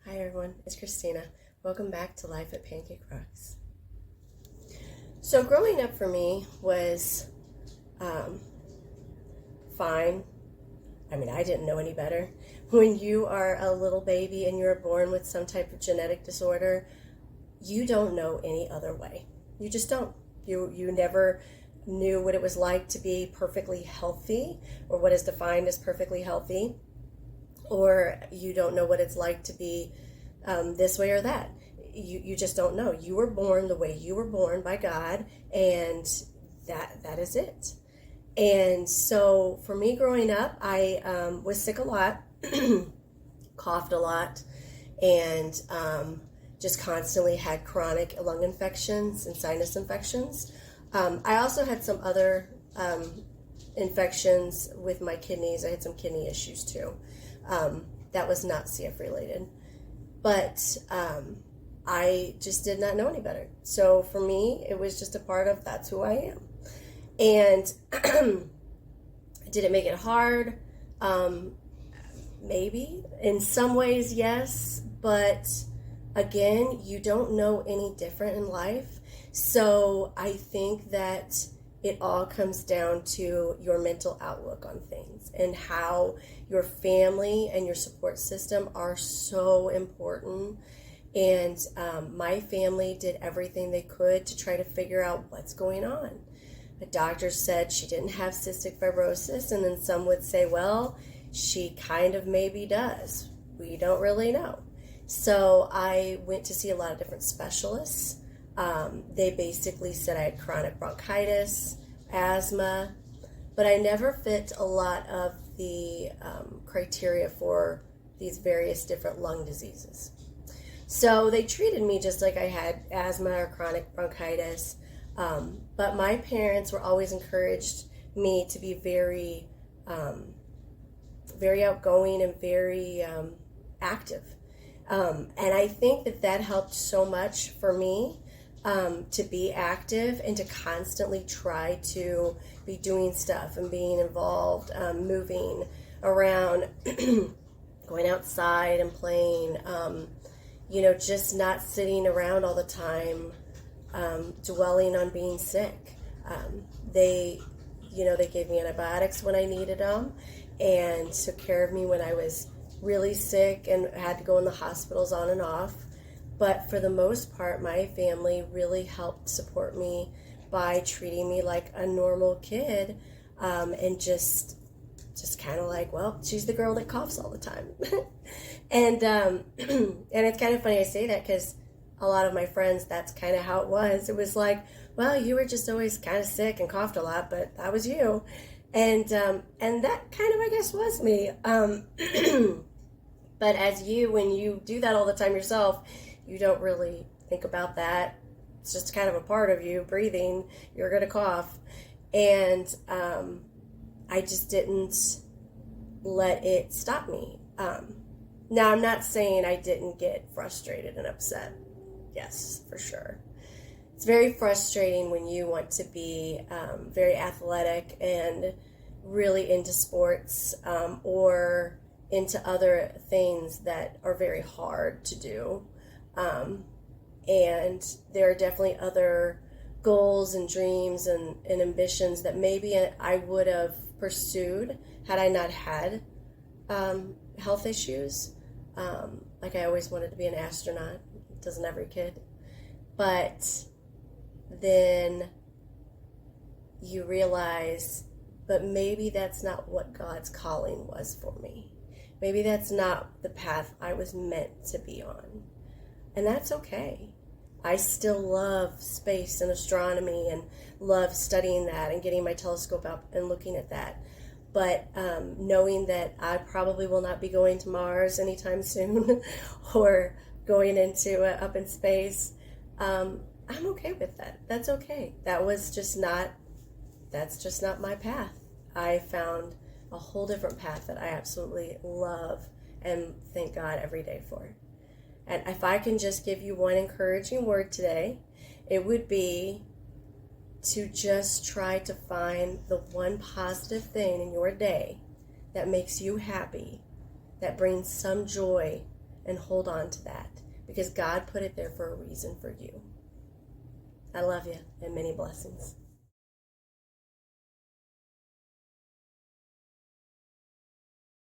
Hi everyone, it's Christina. Welcome back to Life at Pancake Rocks. So growing up for me was fine. I didn't know any better. When you are a little baby and you're born with some type of genetic disorder, you don't know any other way. You just don't. You never knew what it was like to be perfectly healthy, or what is defined as perfectly healthy, or you don't know what it's like to be this way or that. You just don't know. You were born the way you were born by God, and that is it. And so for me growing up, I was sick a lot, coughed a lot, and just constantly had chronic lung infections and sinus infections. I also had some other infections with my kidneys. I had some kidney issues too. That was not CF related. But I just did not know any better. So for me, it was just a part of that's who I am. And did it make it hard? Maybe. In some ways, yes. But again, you don't know any different in life. So I think that it all comes down to your mental outlook on things, and how your family and your support system are so important. And my family did everything they could to try to figure out what's going on. The doctor said she didn't have cystic fibrosis, and then some would say, well, she kind of maybe does. We don't really know. So I went to see a lot of different specialists. They basically said I had chronic bronchitis, asthma, but I never fit a lot of the criteria for these various different lung diseases. So they treated me just like I had asthma or chronic bronchitis, but my parents were always encouraged me to be very, very outgoing and very active. And I think that helped so much for me. To be active and to constantly try to be doing stuff and being involved, moving around, going outside and playing, just not sitting around all the time, dwelling on being sick. They gave me antibiotics when I needed them, and took care of me when I was really sick and had to go in the hospitals on and off. But for the most part, my family really helped support me by treating me like a normal kid, and just kind of like, well, she's the girl that coughs all the time. and it's kind of funny I say that, because a lot of my friends, that's kind of how it was. It was like, well, you were just always kind of sick and coughed a lot, but that was you. And that kind of, I guess, was me. But when you do that all the time yourself, you don't really think about that. It's just kind of a part of you, breathing. You're going to cough. And I just didn't let it stop me. Now, I'm not saying I didn't get frustrated and upset. Yes, for sure. It's very frustrating when you want to be very athletic and really into sports, or into other things that are very hard to do. And there are definitely other goals and dreams and ambitions that maybe I would have pursued had I not had health issues. Like I always wanted to be an astronaut. Doesn't every kid? But then you realize, but maybe that's not what God's calling was for me. Maybe that's not the path I was meant to be on. And that's okay. I still love space and astronomy and love studying that and getting my telescope out and looking at that. But knowing that I probably will not be going to Mars anytime soon or going into up in space, I'm okay with that. That's okay. That's just not my path. I found a whole different path that I absolutely love and thank God every day for. And if I can just give you one encouraging word today, it would be to just try to find the one positive thing in your day that makes you happy, that brings some joy and hold on to that, because God put it there for a reason for you. I love you, and many blessings.